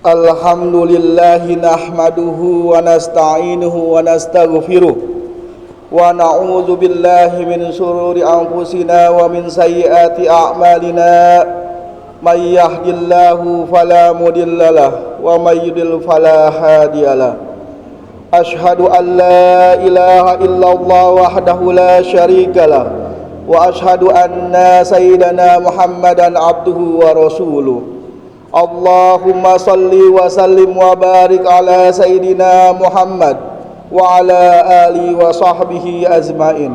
Alhamdulillahi nahmaduhu wa nasta'inuhu wa nastaghfiruh wa na'udzu billahi min shururi anfusina wa min sayyiati a'malina may yahdihillahu fala mudhillalah wa may yudlil fala hadiyalah. Ashhadu an la ilaha illallah wahdahu la syarikalah wa ashhadu anna sayyidana Muhammadan abduhu wa rasuluh. Allahumma salli wa sallim wa barik ala Sayyidina Muhammad wa ala alihi wa sahbihi azmain.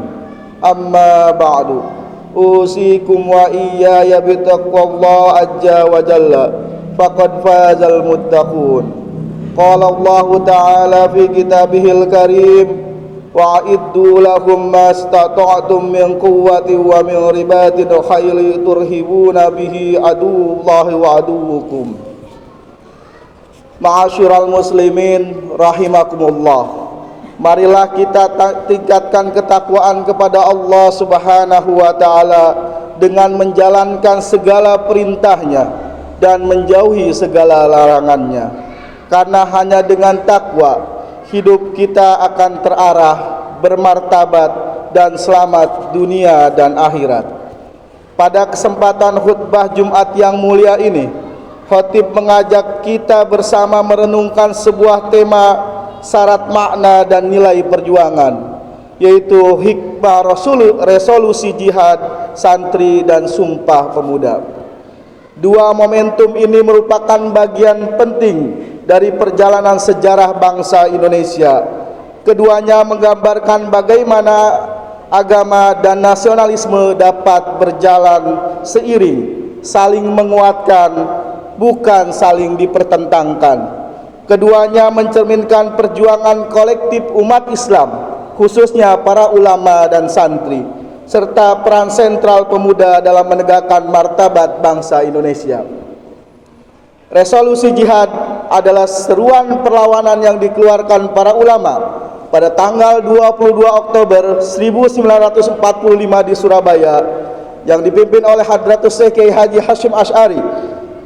Amma ba'du, usikum wa iyaya bitaqwallah azza wa jalla, faqad fazal muttaqun. Qala Allah ta'ala fi kitabihil karim, wa'iddu lahum mastata'tum min quwwati wa min ribatil khayli turhibuna bihi aduwallahi wa aduwukum. Ma'asyiral muslimin rahimakumullah, marilah kita tingkatkan ketakwaan kepada Allah Subhanahu wa ta'ala dengan menjalankan segala perintahnya dan menjauhi segala larangannya, karena hanya dengan takwa hidup kita akan terarah, bermartabat dan selamat dunia dan akhirat. Pada kesempatan khutbah Jumat yang mulia ini, khatib mengajak kita bersama merenungkan sebuah tema syarat makna dan nilai perjuangan, yaitu hikmah resolusi jihad santri dan sumpah pemuda. Dua momentum ini merupakan bagian penting dari perjalanan sejarah bangsa Indonesia. Keduanya menggambarkan bagaimana agama dan nasionalisme dapat berjalan seiring, saling menguatkan, bukan saling dipertentangkan. Keduanya mencerminkan perjuangan kolektif umat Islam, khususnya para ulama dan santri, serta peran sentral pemuda dalam menegakkan martabat bangsa Indonesia. Resolusi jihad adalah seruan perlawanan yang dikeluarkan para ulama pada tanggal 22 Oktober 1945 di Surabaya yang dipimpin oleh Hadratus Syekh Kiai Haji Hasyim Asy'ari.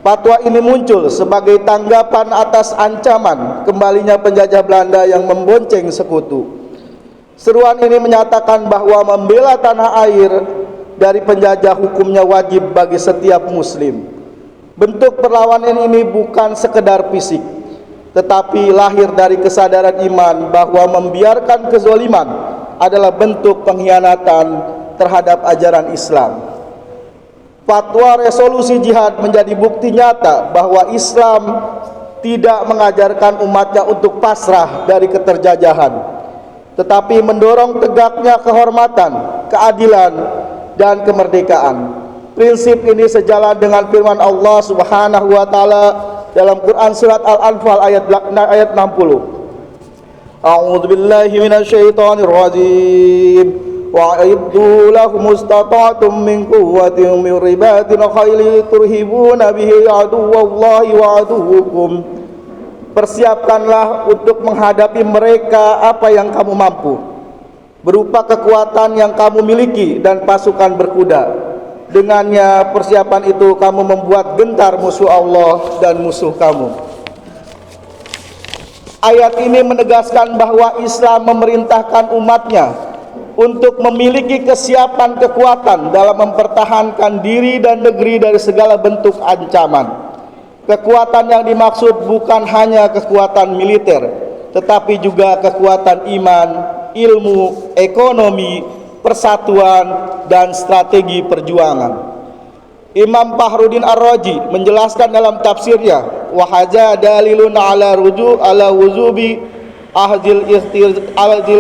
Fatwa ini muncul sebagai tanggapan atas ancaman kembalinya penjajah Belanda yang membonceng sekutu. Seruan ini menyatakan bahwa membela tanah air dari penjajah hukumnya wajib bagi setiap muslim. Bentuk perlawanan ini bukan sekedar fisik, tetapi lahir dari kesadaran iman bahwa membiarkan kezaliman adalah bentuk pengkhianatan terhadap ajaran Islam. Fatwa resolusi jihad menjadi bukti nyata bahwa Islam tidak mengajarkan umatnya untuk pasrah dari keterjajahan, tetapi mendorong tegaknya kehormatan, keadilan, dan kemerdekaan. Prinsip ini sejalan dengan firman Allah Subhanahu wa taala dalam Quran surat Al-Anfal ayat 60. A'udzu billahi minasyaitonir rajim. Wa'iddu lahum mustata'tum min quwwatin min ribatil khayli turhibuna bihi aduwallahi wa aduwukum. Persiapkanlah untuk menghadapi mereka apa yang kamu mampu, berupa kekuatan yang kamu miliki dan pasukan berkuda. Dengannya persiapan itu kamu membuat gentar musuh Allah dan musuh kamu. Ayat ini menegaskan bahwa Islam memerintahkan umatnya untuk memiliki kesiapan kekuatan dalam mempertahankan diri dan negeri dari segala bentuk ancaman. Kekuatan yang dimaksud bukan hanya kekuatan militer, tetapi juga kekuatan iman, ilmu, ekonomi, persatuan, dan strategi perjuangan. Imam Fakhruddin Ar-Razi menjelaskan dalam tafsirnya, wa hadza dalilun ala wujubi ahdil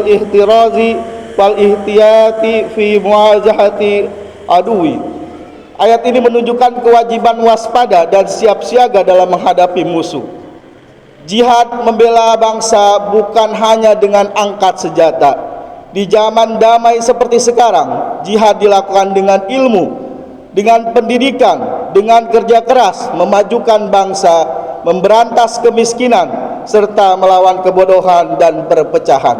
ihtirazi wal ihtiyati fi muwajahati adui. Ayat ini menunjukkan kewajiban waspada dan siap siaga dalam menghadapi musuh. Jihad membela bangsa bukan hanya dengan angkat senjata. Di zaman damai seperti sekarang, jihad dilakukan dengan ilmu, dengan pendidikan, dengan kerja keras, memajukan bangsa, memberantas kemiskinan, serta melawan kebodohan dan perpecahan.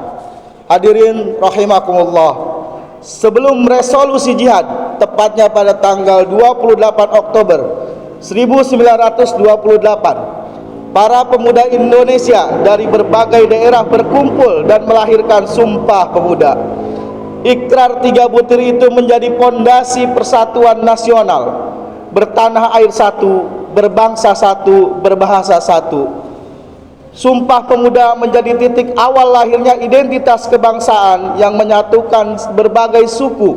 Hadirin rahimakumullah, sebelum resolusi jihad, tepatnya pada tanggal 28 Oktober 1928, para pemuda Indonesia dari berbagai daerah berkumpul dan melahirkan Sumpah Pemuda. Ikrar 3 butir itu menjadi pondasi persatuan nasional, bertanah air satu, berbangsa satu, berbahasa satu. Sumpah Pemuda menjadi titik awal lahirnya identitas kebangsaan yang menyatukan berbagai suku,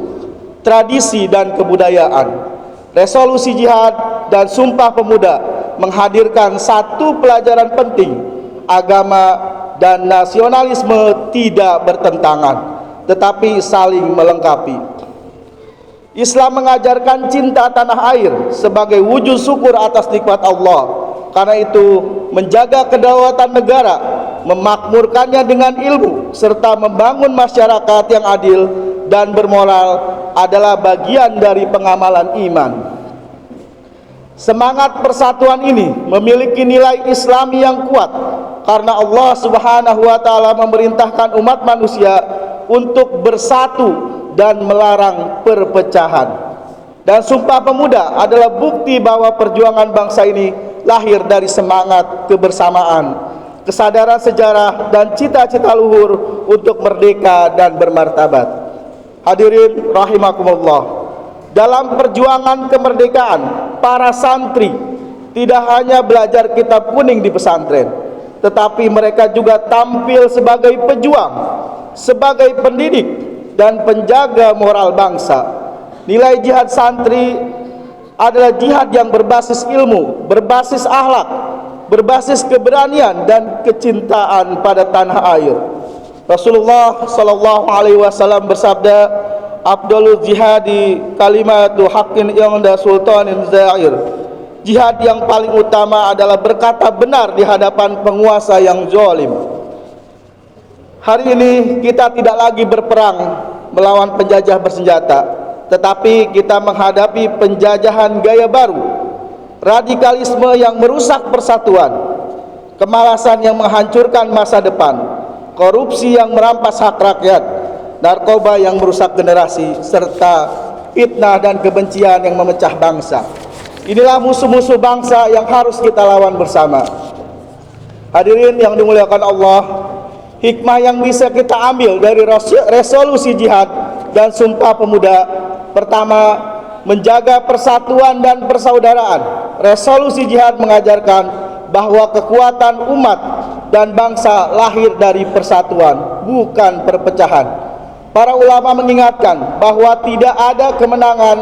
tradisi, dan kebudayaan. Resolusi Jihad dan Sumpah Pemuda menghadirkan satu pelajaran penting: agama dan nasionalisme tidak bertentangan, tetapi saling melengkapi. Islam mengajarkan cinta tanah air sebagai wujud syukur atas nikmat Allah. Karena itu, menjaga kedaulatan negara, memakmurkannya dengan ilmu, serta membangun masyarakat yang adil dan bermoral adalah bagian dari pengamalan iman. Semangat persatuan ini memiliki nilai Islami yang kuat karena Allah Subhanahu wa taala memerintahkan umat manusia untuk bersatu dan melarang perpecahan. Dan Sumpah Pemuda adalah bukti bahwa perjuangan bangsa ini lahir dari semangat kebersamaan, kesadaran sejarah, dan cita-cita luhur untuk merdeka dan bermartabat. Hadirin rahimakumullah, dalam perjuangan kemerdekaan, para santri tidak hanya belajar kitab kuning di pesantren, tetapi mereka juga tampil sebagai pejuang, sebagai pendidik, dan penjaga moral bangsa. Nilai jihad santri adalah jihad yang berbasis ilmu, berbasis akhlak, berbasis keberanian dan kecintaan pada tanah air. Rasulullah sallallahu alaihi wasallam bersabda, "Afdalul jihadi kalimatu haqqin inda sultanin zair." Jihad yang paling utama adalah berkata benar di hadapan penguasa yang zalim. Hari ini kita tidak lagi berperang melawan penjajah bersenjata, tetapi kita menghadapi penjajahan gaya baru, radikalisme yang merusak persatuan, kemalasan yang menghancurkan masa depan, korupsi yang merampas hak rakyat, narkoba yang merusak generasi, serta fitnah dan kebencian yang memecah bangsa. Inilah musuh-musuh bangsa yang harus kita lawan bersama. Hadirin yang dimuliakan Allah, hikmah yang bisa kita ambil dari resolusi jihad dan Sumpah Pemuda: pertama, menjaga persatuan dan persaudaraan. Resolusi jihad mengajarkan bahwa kekuatan umat dan bangsa lahir dari persatuan, bukan perpecahan. Para ulama mengingatkan bahwa tidak ada kemenangan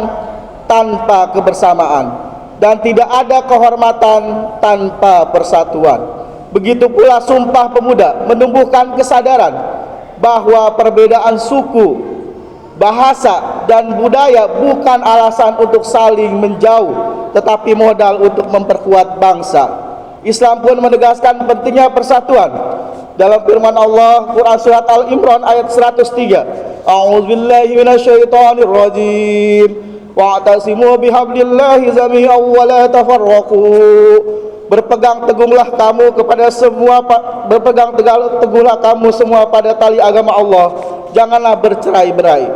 tanpa kebersamaan, dan tidak ada kehormatan tanpa persatuan. Begitu pula Sumpah Pemuda menumbuhkan kesadaran bahwa perbedaan suku, bahasa, dan budaya bukan alasan untuk saling menjauh, tetapi modal untuk memperkuat bangsa. Islam pun menegaskan pentingnya persatuan. Dalam firman Allah, Quran Surat Al-Imran ayat 103, "A'udzubillahi minasyaitonir rajim, wa'tasimu bihablillahi jami'an wa la tafarraqu." Berpegang teguhlah kamu semua pada tali agama Allah, janganlah bercerai-berai.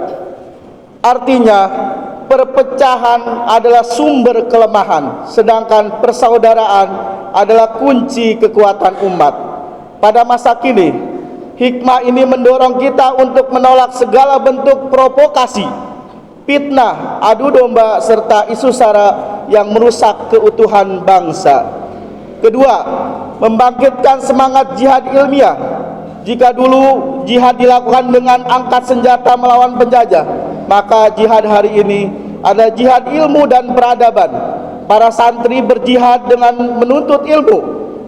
Artinya, perpecahan adalah sumber kelemahan, sedangkan persaudaraan adalah kunci kekuatan umat. Pada masa kini, hikmah ini mendorong kita untuk menolak segala bentuk provokasi, fitnah, adu domba, serta isu sara yang merusak keutuhan bangsa. Kedua, membangkitkan semangat jihad ilmiah. Jika dulu jihad dilakukan dengan angkat senjata melawan penjajah, maka jihad hari ini adalah jihad ilmu dan peradaban. Para santri berjihad dengan menuntut ilmu,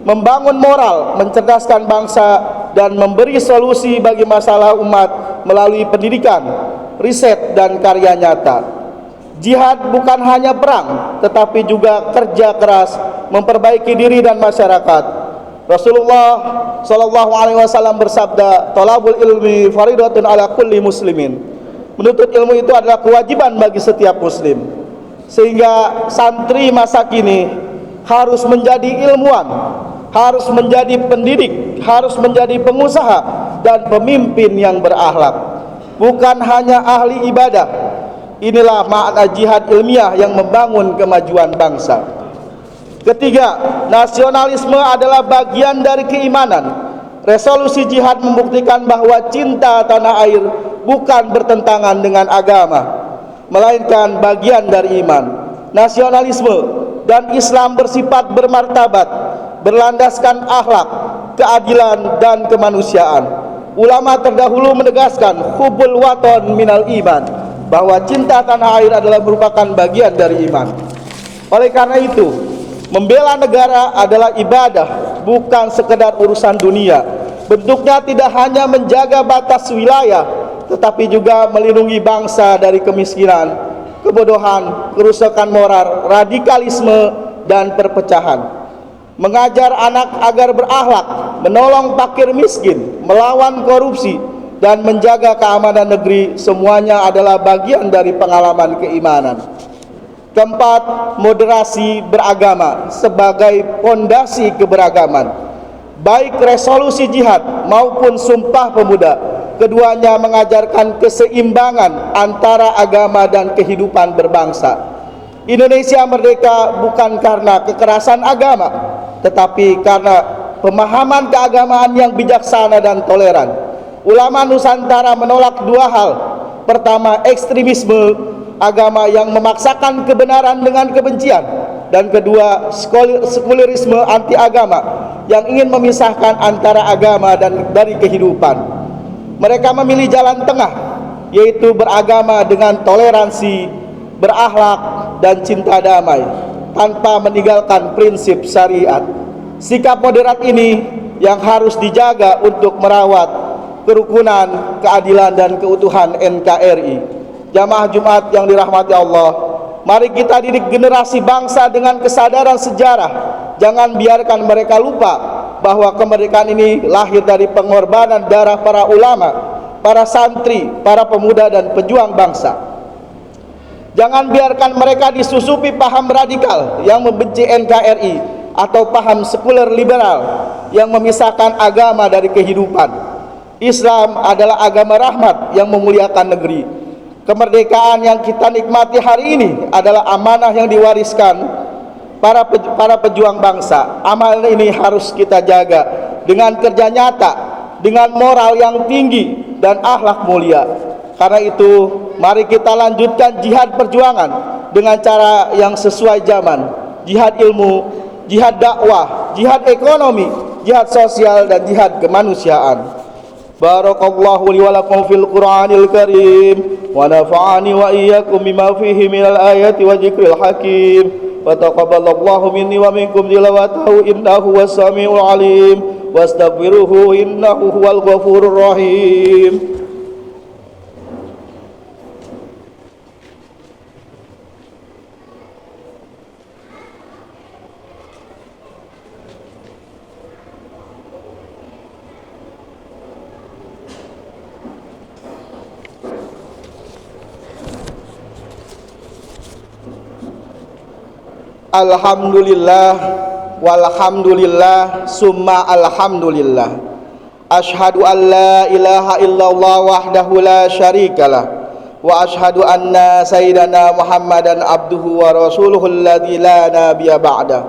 membangun moral, mencerdaskan bangsa, dan memberi solusi bagi masalah umat melalui pendidikan, riset, dan karya nyata. Jihad bukan hanya perang, tetapi juga kerja keras, memperbaiki diri dan masyarakat. Rasulullah sallallahu alaihi wasallam bersabda, "Thalabul ilmi faridatun ala kulli muslimin." Menuntut ilmu itu adalah kewajiban bagi setiap muslim. Sehingga santri masa kini harus menjadi ilmuwan, harus menjadi pendidik, harus menjadi pengusaha dan pemimpin yang berakhlak, bukan hanya ahli ibadah. Inilah makna jihad ilmiah yang membangun kemajuan bangsa. Ketiga, nasionalisme adalah bagian dari keimanan. Resolusi jihad membuktikan bahwa cinta tanah air bukan bertentangan dengan agama, melainkan bagian dari iman. Nasionalisme dan Islam bersifat bermartabat, berlandaskan akhlak, keadilan, dan kemanusiaan. Ulama terdahulu menegaskan hubbul waton minal iman, bahwa cinta tanah air adalah merupakan bagian dari iman. Oleh karena itu, membela negara adalah ibadah, bukan sekedar urusan dunia. Bentuknya tidak hanya menjaga batas wilayah, tetapi juga melindungi bangsa dari kemiskinan, kebodohan, kerusakan moral, radikalisme, dan perpecahan. Mengajar anak agar berakhlak, menolong fakir miskin, melawan korupsi, dan menjaga keamanan negeri, semuanya adalah bagian dari pengalaman keimanan. Keempat, moderasi beragama sebagai fondasi keberagaman. Baik resolusi jihad maupun Sumpah Pemuda, keduanya mengajarkan keseimbangan antara agama dan kehidupan berbangsa. Indonesia merdeka bukan karena kekerasan agama, tetapi karena pemahaman keagamaan yang bijaksana dan toleran. Ulama Nusantara menolak dua hal. Pertama, ekstremisme agama yang memaksakan kebenaran dengan kebencian, dan kedua, sekulerisme anti agama yang ingin memisahkan antara agama dan dari kehidupan. Mereka memilih jalan tengah, yaitu beragama dengan toleransi, berakhlak, dan cinta damai, tanpa meninggalkan prinsip syariat. Sikap moderat ini yang harus dijaga untuk merawat kerukunan, keadilan, dan keutuhan NKRI. Jamaah Jumat yang dirahmati Allah, mari kita didik generasi bangsa dengan kesadaran sejarah. Jangan biarkan mereka lupa bahwa kemerdekaan ini lahir dari pengorbanan darah para ulama, para santri, para pemuda, dan pejuang bangsa. Jangan biarkan mereka disusupi paham radikal yang membenci NKRI atau paham sekuler liberal yang memisahkan agama dari kehidupan. Islam adalah agama rahmat yang memuliakan negeri. Kemerdekaan yang kita nikmati hari ini adalah amanah yang diwariskan para pejuang bangsa. Amanah ini harus kita jaga dengan kerja nyata, dengan moral yang tinggi, dan akhlak mulia. Karena itu, mari kita lanjutkan jihad perjuangan dengan cara yang sesuai zaman. Jihad ilmu, jihad dakwah, jihad ekonomi, jihad sosial, dan jihad kemanusiaan. Barakallahu li wa lakum fil Qur'anil Karim, wa nafa'ani wa iyyakum bima fihi minal ayati wa dzikril hakim. Wa taqabbalallahu minni wa minkum tilawatahu innahu was-sami'ul 'alim. Wastaghfiruhu innahu huwal ghafurur rahim. Alhamdulillah, walhamdulillah, summa alhamdulillah. Ashhadu an la ilaha illallah wahdahu la syarikalah, wa ashhadu anna sayyidana Muhammadan abduhu wa rasuluhu alladzi la nabiyya ba'da.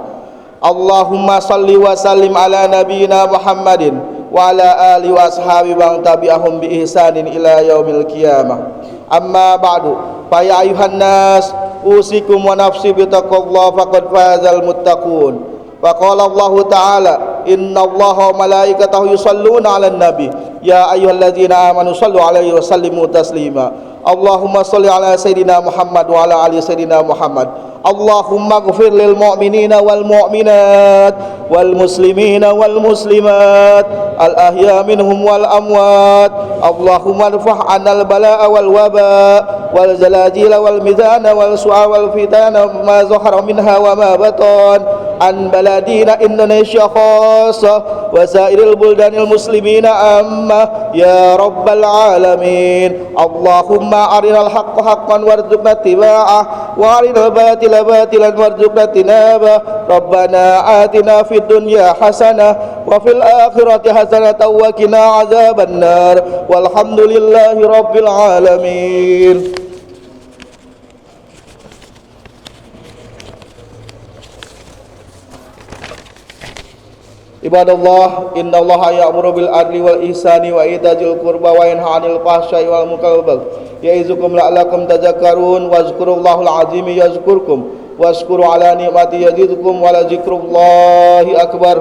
Allahumma salli wa sallim ala nabiyyina Muhammadin wa ala alihi wa ashabi wa tabi'ahum bi ihsanin ila yaumil qiyamah. Amma ba'du, fa ya ayuhan nas usikum wa nafsi bitaqwallah faqad fazal muttaqun. Wa qala Allah ta'ala, innallaha wa malaikatahu yusholluna 'alan nabi ya ayyuhalladzina amanu shallu 'alaihi wa sallimu taslima. Allahumma shalli 'ala sayidina Muhammad wa 'ala ali sayidina Muhammad. Allahumma ighfir lil mu'minina wal mu'minat wal muslimina wal muslimat al ahya minhum wal amwat. Allahumma irfah 'anal bala'a wal waba wal zalazila wal mizana wal su'a wal fitana ma zahara minha wa ma batan an baladina Indonesia khassa wa sairil buldanil muslimina amma ya rabbal alamin. Allahumma arinal haqqa haqqan warzuqna tiba'ah wa arinal batila batilan warzuqna tinabah. Rabbana atina fid dunya hasanah wa fil akhirati hasanah wa qina azaban nar. Walhamdulillahi rabbil alamin. Ibadallah, innallaha ya'muru bil adli wal ihsani wa ita'il qurba wa yanha 'anil fahsya'i wal munkari wal baghi ya'izukum la'allakum tadhakkarun wazkurullahal 'azim yazkurkum washkuru 'ala ni'mati yazidukum wa la dzikrullahi akbar.